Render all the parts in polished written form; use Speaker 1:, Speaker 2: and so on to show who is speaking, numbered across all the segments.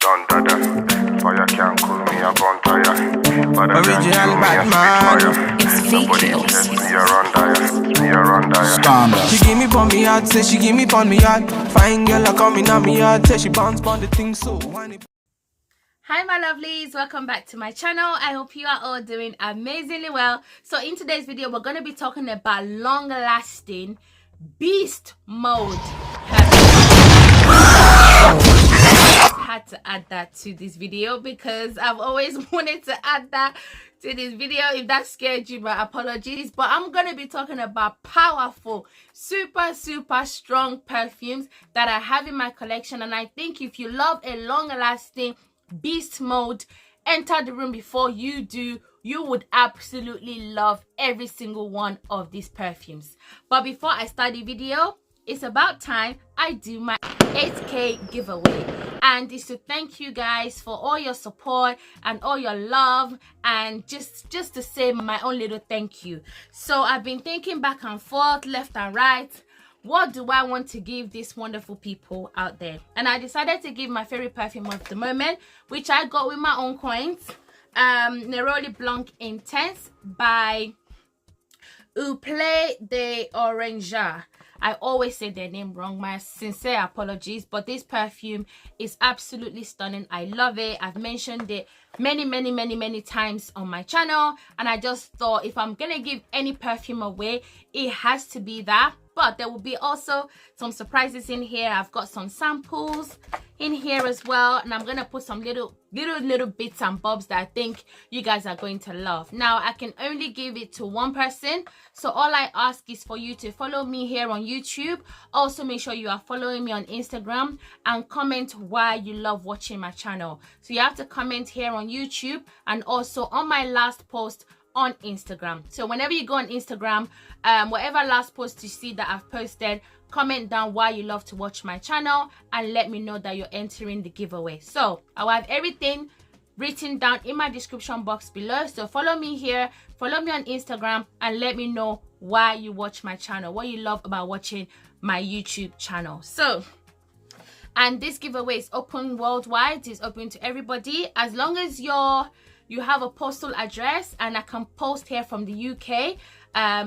Speaker 1: done dada. Fire can't cool me, I burn tire. But I can't
Speaker 2: Original
Speaker 1: kill me, I spit fire.
Speaker 3: It's
Speaker 1: Nobody
Speaker 3: VQs.
Speaker 1: test me, I run dire. Me, I run dire.
Speaker 2: She give me pon me hard, say she give me pon me hard. Fine girl, I come in on me hard, say she bounce pon the thing so whiny.
Speaker 3: Hi my lovelies, welcome back to my channel. I hope you are all doing amazingly well. So in today's video we're going to be talking about long lasting beast mode. Had to add that to this video because I've always wanted to add that to this video. If that scared you, my apologies. But I'm going to be talking about powerful, super strong perfumes that I have in my collection, and I think if you love a long lasting beast mode, enter the room before you do. You would absolutely love every single one of these perfumes. But before I start the video, it's about time I do my 8K giveaway, and it's to thank you guys for all your support and all your love, and just to say my own little thank you. So I've been thinking back and forth, left and right, what do I want to give these wonderful people out there? And I decided to give my favorite perfume of the moment, which I got with my own coins. Neroli Blanc Intense by Oud For Greatness. I always say their name wrong, my sincere apologies, but this perfume is absolutely stunning. I love it. I've mentioned it many times on my channel, and I just thought if I'm gonna give any perfume away, it has to be that. But there will be also some surprises in here. I've got some samples in here as well, and I'm gonna put some little bits and bobs that I think you guys are going to love. Now I can only give it to one person, so all I ask is for you to follow me here on YouTube. Also make sure you are following me on Instagram and comment why you love watching my channel. So you have to comment here on YouTube and also on my last post on Instagram. So whenever you go on Instagram, whatever last post you see that I've posted, comment down why you love to watch my channel and let me know that you're entering the giveaway. So I'll have everything written down in my description box below. So follow me here, follow me on Instagram, and let me know why you watch my channel, what you love about watching my YouTube channel. So, and this giveaway is open worldwide, it's open to everybody, as long as you have a postal address and I can post here from the UK.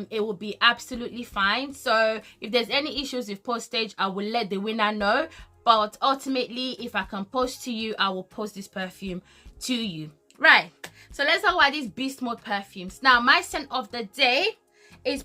Speaker 3: It will be absolutely fine. So if there's any issues with postage, I will let the winner know, but ultimately if I can post to you, I will post this perfume to you. Right, so let's talk about these beast mode perfumes. Now my scent of the day is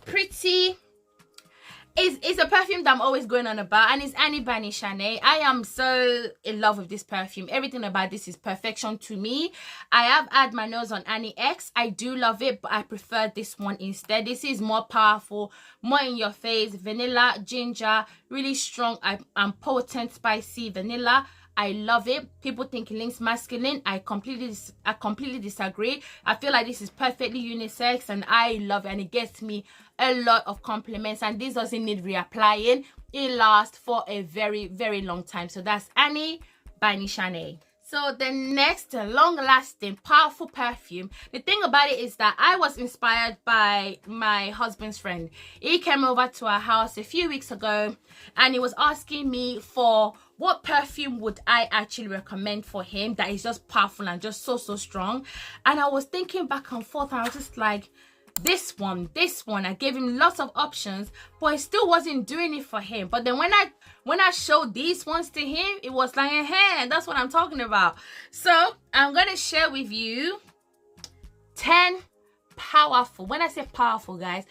Speaker 3: it's a perfume that I'm always going on about, and it's Annie by Nishane. I am so in love with this perfume. Everything about this is perfection to me. I have had my nose on Annie X. I do love it, but I prefer this one instead. This is more powerful, more in your face, vanilla, ginger, really strong and potent spicy vanilla. I love it. People think it links masculine. I completely disagree. I feel like this is perfectly unisex, and I love it, and it gets me a lot of compliments, and this doesn't need reapplying. It lasts for a very long time. So that's Annie by Nishane. So the next long-lasting, powerful perfume, the thing about it is that I was inspired by my husband's friend. He came over to our house a few weeks ago, and he was asking me for what perfume would I actually recommend for him that is just powerful and just so strong. And I was thinking back and forth, and I was just like, this one. I gave him lots of options, but it still wasn't doing it for him. But then when I showed these ones to him, it was like, hey, that's what I'm talking about. So I'm gonna share with you 10 powerful, when I say powerful guys,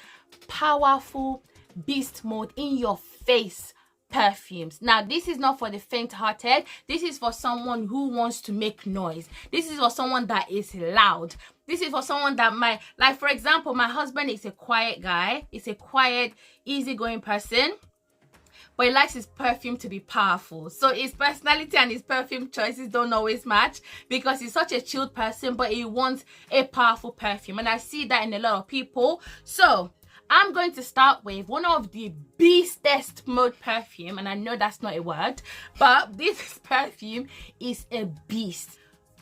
Speaker 3: powerful beast mode in your face perfumes. Now this is not for the faint-hearted. This is for someone who wants to make noise. This is for someone that is loud. This is for someone that like for example, my husband is a quiet guy. He's a quiet, easygoing person, but he likes his perfume to be powerful. So his personality and his perfume choices don't always match because he's such a chilled person, but he wants a powerful perfume, and I see that in a lot of people. So I'm going to start with one of the beastest mode perfume, and I know that's not a word, but this perfume is a beast.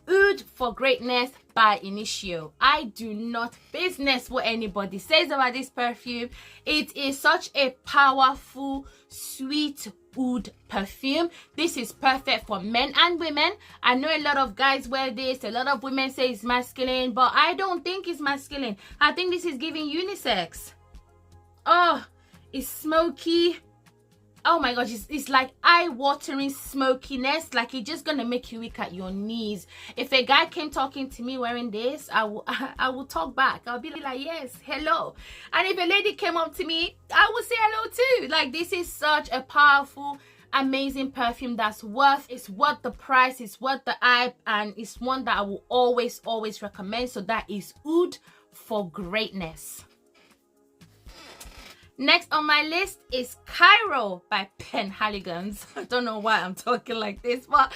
Speaker 3: Oud For Greatness by Initio. I do not business what anybody says about this perfume. It is such a powerful, sweet oud perfume. This is perfect for men and women. I know a lot of guys wear this, a lot of women say it's masculine, but I don't think it's masculine. I think this is giving unisex. Oh, it's smoky. Oh my gosh, it's like eye-watering smokiness. Like, it's just gonna make you weak at your knees. If a guy came talking to me wearing this, I will talk back. I'll be like, yes, hello. And if a lady came up to me, I would say hello too. Like, this is such a powerful, amazing perfume that's worth the price, it's worth the hype, and it's one that I will always recommend. So that is Oud For Greatness. Next on my list is Cairo by Penhaligon. I don't know why I'm talking like this, but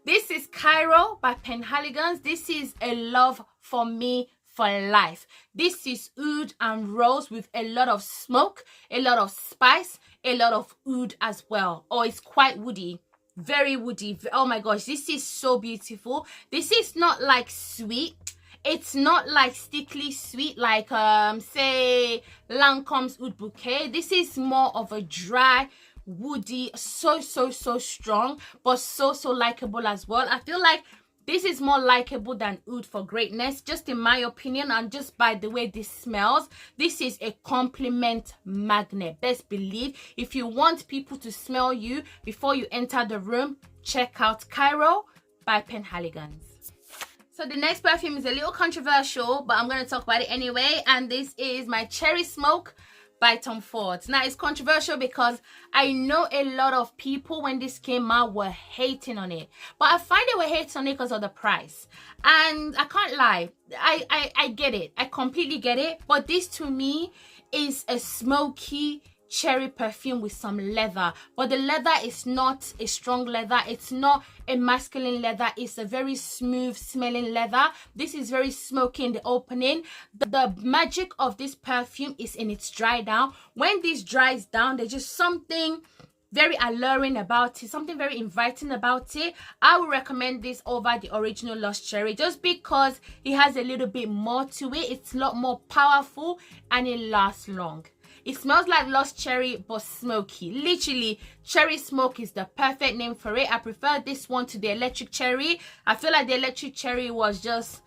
Speaker 3: this is Cairo by Penhaligon. This is a love for me for life. This is oud and rose with a lot of smoke, a lot of spice, a lot of oud as well. Oh, it's quite woody, very woody. Oh my gosh, this is so beautiful. This is not like sweet. It's not like stickly sweet like say Lancome's Oud Bouquet. This is more of a dry, woody, so strong, but so likable as well. I feel like this is more likable than Oud For Greatness, just in my opinion, and just by the way this smells. This is a compliment magnet. Best believe, if you want people to smell you before you enter the room, check out Cairo by Penhaligon. So the next perfume is a little controversial, but I'm going to talk about it anyway. And this is my Cherry Smoke by Tom Ford. Now, it's controversial because I know a lot of people, when this came out, were hating on it. But I find they were hating on it because of the price. And I can't lie. I get it. I completely get it. But this, to me, is a smoky cherry perfume with some leather, but the leather is not a strong leather, it's not a masculine leather, it's a very smooth smelling leather. This is very smoky in the opening. The magic of this perfume is in its dry down. When this dries down, there's just something very alluring about it, something very inviting about it. I would recommend this over the original Lost Cherry just because it has a little bit more to it. It's a lot more powerful and it lasts long. It smells like Lost Cherry but smoky. Literally, cherry smoke is the perfect name for it. I prefer this one to the Electric Cherry. I feel like the Electric Cherry was just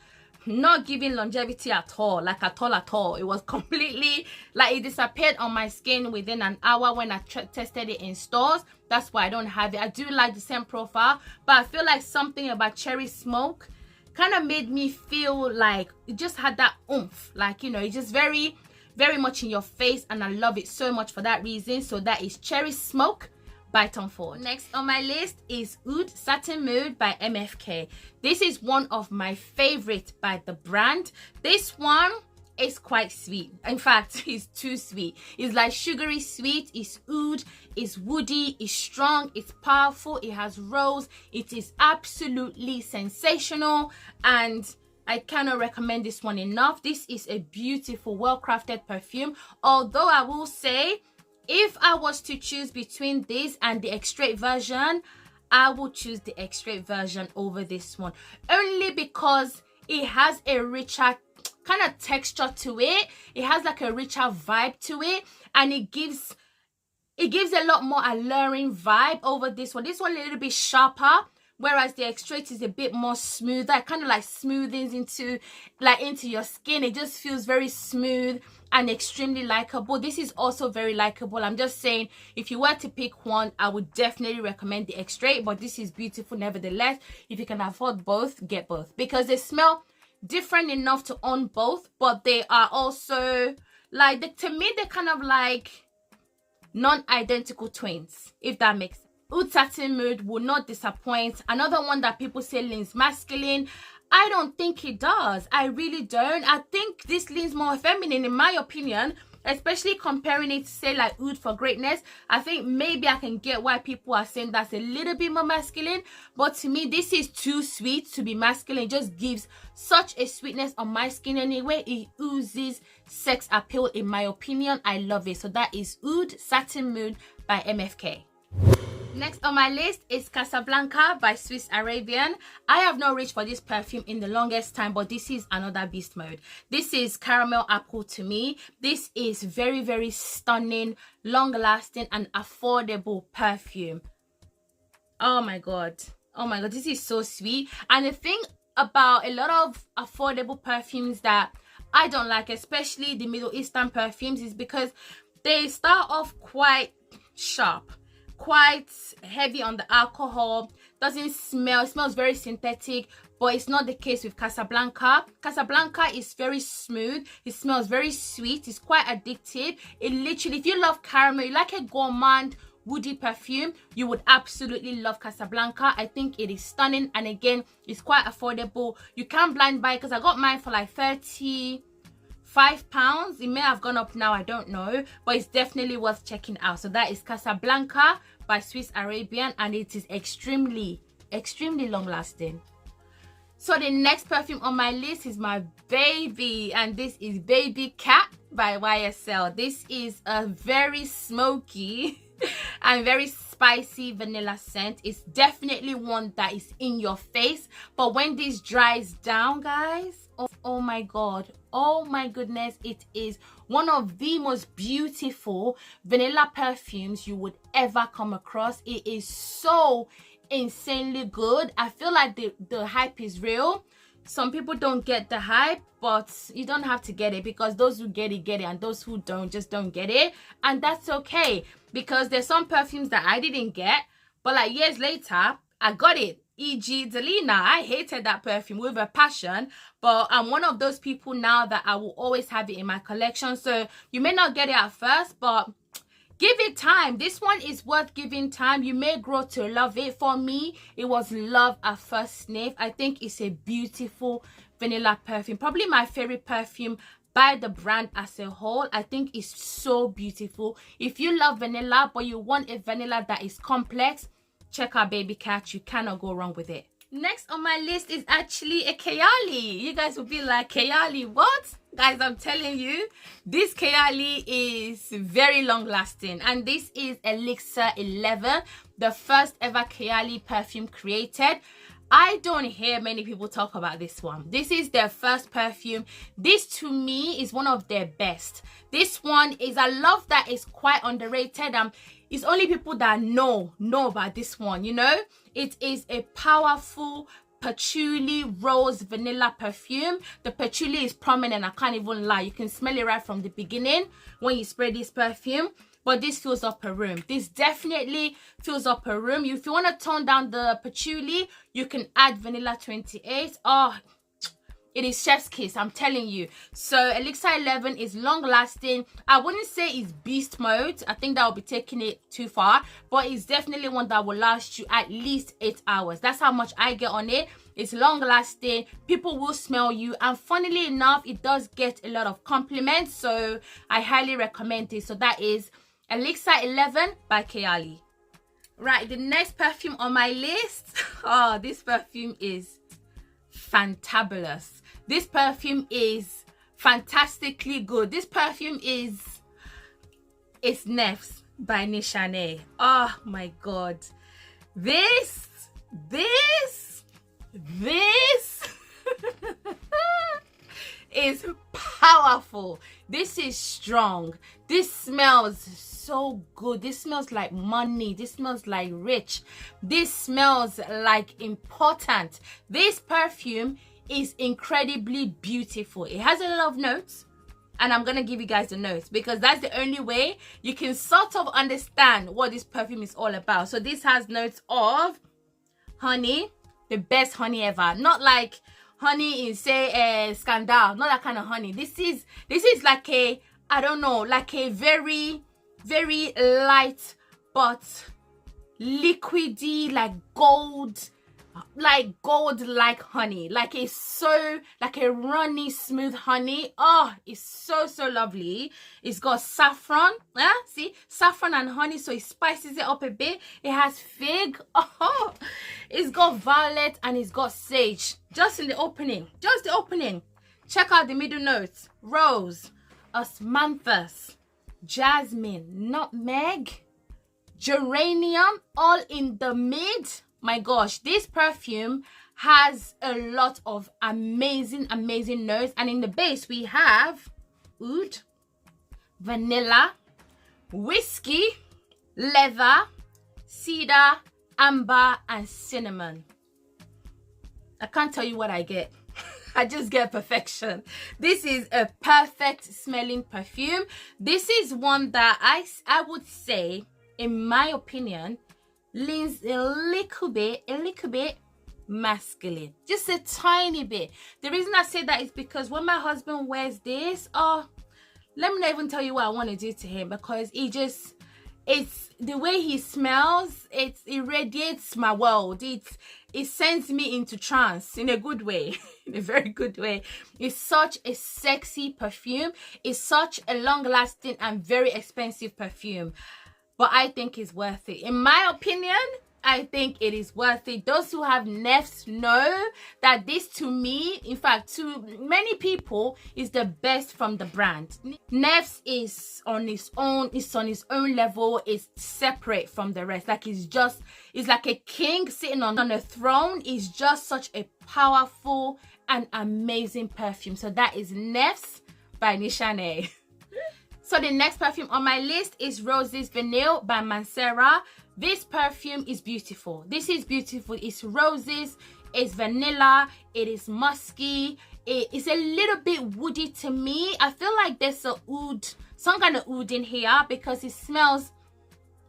Speaker 3: not giving longevity at all. Like at all. It was completely like it disappeared on my skin within an hour when I tested it in stores. That's why I don't have it. I do like the same profile, but I feel like something about cherry smoke kind of made me feel like it just had that oomph. Like, you know, it's just very much in your face, and I love it so much for that reason. So that is Cherry Smoke by Tom Ford. Next on my list is Oud Satin Mood by MFK. This is one of my favorite by the brand. This one is quite sweet. In fact, it's too sweet. It's like sugary sweet. It's oud, it's woody, it's strong, it's powerful, it has rose. It is absolutely sensational, and I cannot recommend this one enough. This is a beautiful, well-crafted perfume. Although I will say, if I was to choose between this and the extrait version, I would choose the extrait version over this one. Only because it has a richer kind of texture to it. It has like a richer vibe to it. And it gives a lot more alluring vibe over this one. This one a little bit sharper, whereas the extrait is a bit more smoother. It kind of like smoothens into your skin. It just feels very smooth and extremely likable. This is also very likable. I'm just saying, if you were to pick one, I would definitely recommend the extrait, but this is beautiful nevertheless. If you can afford both, get both, because they smell different enough to own both, but they are also like, to me, they're kind of like non-identical twins, if that makes sense. Oud Satin Mood will not disappoint. Another one that people say leans masculine. I don't think it does. I really don't. I think this leans more feminine, in my opinion, especially comparing it to, say, like Oud For Greatness. I think maybe I can get why people are saying that's a little bit more masculine, but to me, this is too sweet to be masculine. It just gives such a sweetness on my skin anyway. It oozes sex appeal, in my opinion. I love it. So that is Oud Satin Mood by MFK. Next on my list is Casablanca by Swiss Arabian. I have not reached for this perfume in the longest time, but this is another beast mode. This is caramel apple to me. This is very, very stunning, long-lasting, and affordable perfume. Oh my god. Oh my god, this is so sweet. And the thing about a lot of affordable perfumes that I don't like, especially the Middle Eastern perfumes, is because they start off quite sharp, quite heavy on the alcohol, doesn't smell, it smells very synthetic, but it's not the case with Casablanca. Casablanca is very smooth, it smells very sweet, it's quite addictive. It literally, if you love caramel, you like a gourmand woody perfume, you would absolutely love Casablanca. I think it is stunning, and again, it's quite affordable. You can blind buy, because I got mine for like £35. It may have gone up now, I don't know, but it's definitely worth checking out. So that is Casablanca by Swiss Arabian, and it is extremely long lasting. So the next perfume on my list is my baby, and this is BabyCat by YSL. This is a very smoky and very spicy vanilla scent. It's definitely one that is in your face, but when this dries down, guys, oh my god, oh my goodness, it is one of the most beautiful vanilla perfumes you would ever come across. It is so insanely good. I feel like the hype is real. Some people don't get the hype, but you don't have to get it, because those who get it, and those who don't, just don't get it. And that's okay, because there's some perfumes that I didn't get, but like years later, I got it. E.g. Delina, I hated that perfume with a passion, but I'm one of those people now that I will always have it in my collection. So you may not get it at first, but give it time. This one is worth giving time. You may grow to love it. For me, it was love at first sniff. I think it's a beautiful vanilla perfume. Probably my favorite perfume by the brand as a whole. I think it's so beautiful. If you love vanilla, but you want a vanilla that is complex, check out BabyCat. You cannot go wrong with it. Next on my list is actually a Kayali. You guys will be like, Kayali, what? Guys, I'm telling you, this Kayali is very long lasting, and this is Elixir 11, the first ever Kayali perfume created. I don't hear many people talk about this one. This is their first perfume. This to me is one of their best. This one is, I love that it's quite underrated. It's only people that know about this one, you know. It is a powerful patchouli rose vanilla perfume. The patchouli is prominent, I can't even lie. You can smell it right from the beginning when you spray this perfume. But this fills up a room. This definitely fills up a room. If you want to tone down the patchouli, you can add vanilla 28. Oh, it is chef's kiss, I'm telling you. So Elixir 11 is long lasting. I wouldn't say it's beast mode. I think that will be taking it too far, but it's definitely one that will last you at least 8 hours. That's how much I get on it. It's long lasting. People will smell you, and funnily enough, it does get a lot of compliments. So I highly recommend it. So that is Elixir 11 by Kayali. Right, the next perfume on my list. Oh, this perfume is fantabulous. This perfume is fantastically good. This perfume is Nefs by Nishane. Oh my god. This is powerful. This is strong. This smells so good. This smells like money. This smells like rich. This smells like important. This perfume is incredibly beautiful. It has a lot of notes, and I'm gonna give you guys the notes, because that's the only way you can sort of understand what this perfume is all about. So this has notes of honey, the best honey ever. Not like honey in, say, Scandal, not that kind of honey. This is like a, I don't know, like a very light but liquidy, like gold like honey. Like it's so, like a runny smooth honey. Oh, it's so lovely. It's got saffron, see, saffron and honey, so it spices it up a bit. It has fig. Oh, it's got violet, and it's got sage. Just in the opening, just the opening. Check out the middle notes: rose, osmanthus, jasmine, nutmeg, geranium, all in the mid. My gosh, this perfume has a lot of amazing notes, and in the base we have oud, vanilla, whiskey, leather, cedar, amber, and cinnamon. I can't tell you what I get. I just get perfection. This is a perfect smelling perfume. This is one that I would say, in my opinion, leans a little bit masculine, just a tiny bit. The reason I say that is because when my husband wears this, oh, let me not even tell you what I want to do to him, because it's the way he smells, it irradiates my world. It sends me into trance in a good way, in a very good way. It's such a sexy perfume. It's such a long-lasting and very expensive perfume, but I think it's worth it. In my opinion, I think it is worth it. Those who have Nefs know that this, to me, in fact to many people, is the best from the brand. Nefs is on its own, it's on its own level, it's separate from the rest. Like it's like a king sitting on a throne. It's just such a powerful and amazing perfume. So that is Nefs by Nishane. So the next perfume on my list is Roses Vanille by Mancera. This perfume is beautiful. This is beautiful. It's roses, it's vanilla, it is musky, it is a little bit woody to me. I feel like there's a oud, some kind of oud in here, because it smells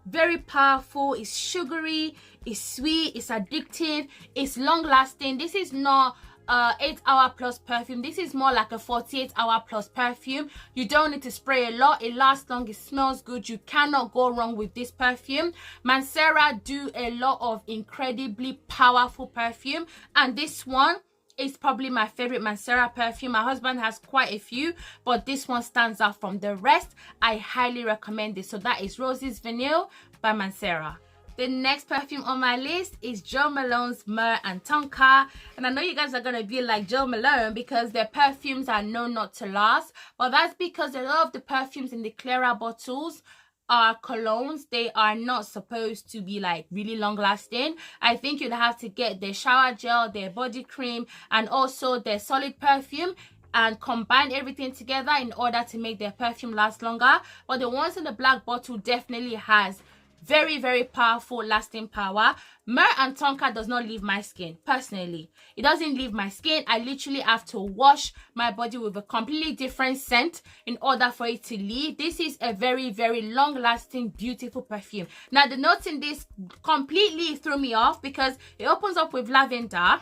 Speaker 3: very powerful. It's sugary, it's sweet, it's addictive, it's long lasting. This is not 8-hour plus perfume. This is more like a 48-hour plus perfume. You don't need to spray a lot. It lasts long, it smells good. You cannot go wrong with this perfume. Mancera do a lot of incredibly powerful perfume, and this one is probably my favorite Mancera perfume. My husband has quite a few, but this one stands out from the rest. I highly recommend this. So that is Roses Vanille by Mancera. The next perfume on my list is Jo Malone's Myrrh and Tonka. And I know you guys are going to be like Jo Malone because their perfumes are known not to last. But that's because a lot of the perfumes in the clearer bottles are colognes. They are not supposed to be like really long lasting. I think you'd have to get their shower gel, their body cream, and also their solid perfume, and combine everything together in order to make their perfume last longer. But the ones in the black bottle definitely has very powerful lasting power. Myrrh and Tonka does not leave my skin. Personally, it doesn't leave my skin. I literally have to wash my body with a completely different scent in order for it to leave. This is a very long lasting beautiful perfume. Now the notes in this completely threw me off because it opens up with lavender.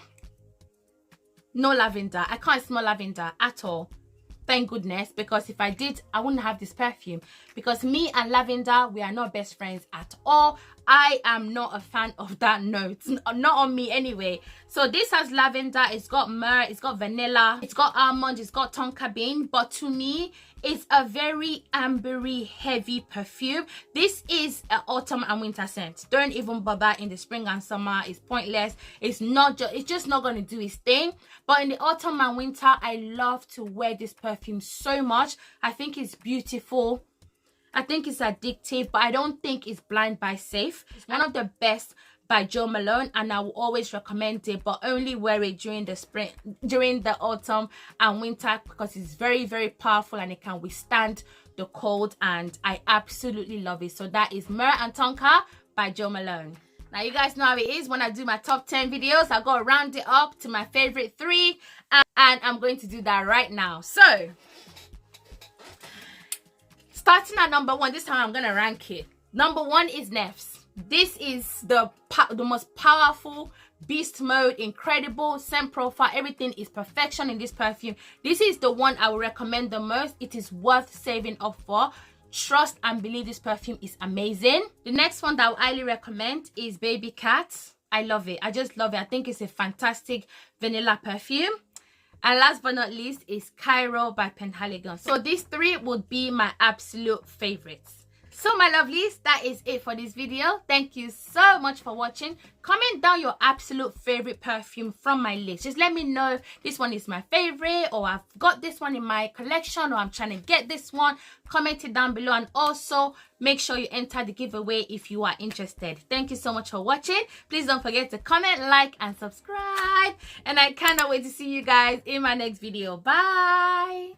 Speaker 3: No lavender. I can't smell lavender at all. Thank goodness, because if I did, I wouldn't have this perfume, because me and lavender, we are not best friends at all. I am not a fan of that note, not on me anyway. So this has lavender, it's got myrrh, it's got vanilla, it's got almond, it's got tonka bean, but to me it's a very ambery heavy perfume. This is an autumn and winter scent. Don't even bother in the spring and summer. It's pointless. It's just not going to do its thing. But in the autumn and winter, I love to wear this perfume so much. I think it's beautiful. I think it's addictive, but I don't think it's blind buy safe. It's one of the best by Jo Malone, and I will always recommend it, but only wear it during the spring, during the autumn and winter, because it's very powerful and it can withstand the cold, and I absolutely love it. So that is Myrrh and Tonka by Jo Malone. Now you guys know how it is when I do my top 10 videos. I go round it up to my favorite 3, and I'm going to do that right now. So starting at number 1, this time I'm gonna rank it. Number 1 is Nefs. This is the most powerful beast mode, incredible scent profile. Everything is perfection in this perfume. This is the one I would recommend the most. It is worth saving up for. Trust and believe this perfume is amazing. The next one that I would highly recommend is BabyCat. I love it. I just love it. I think it's a fantastic vanilla perfume. And last but not least is Cairo by Penhaligon. So these 3 would be my absolute favorites. So my lovelies, that is it for this video. Thank you so much for watching. Comment down your absolute favorite perfume from my list. Just let me know if this one is my favorite, or I've got this one in my collection, or I'm trying to get this one. Comment it down below, and also make sure you enter the giveaway if you are interested. Thank you so much for watching. Please don't forget to comment, like, and subscribe, and I cannot wait to see you guys in my next video. Bye.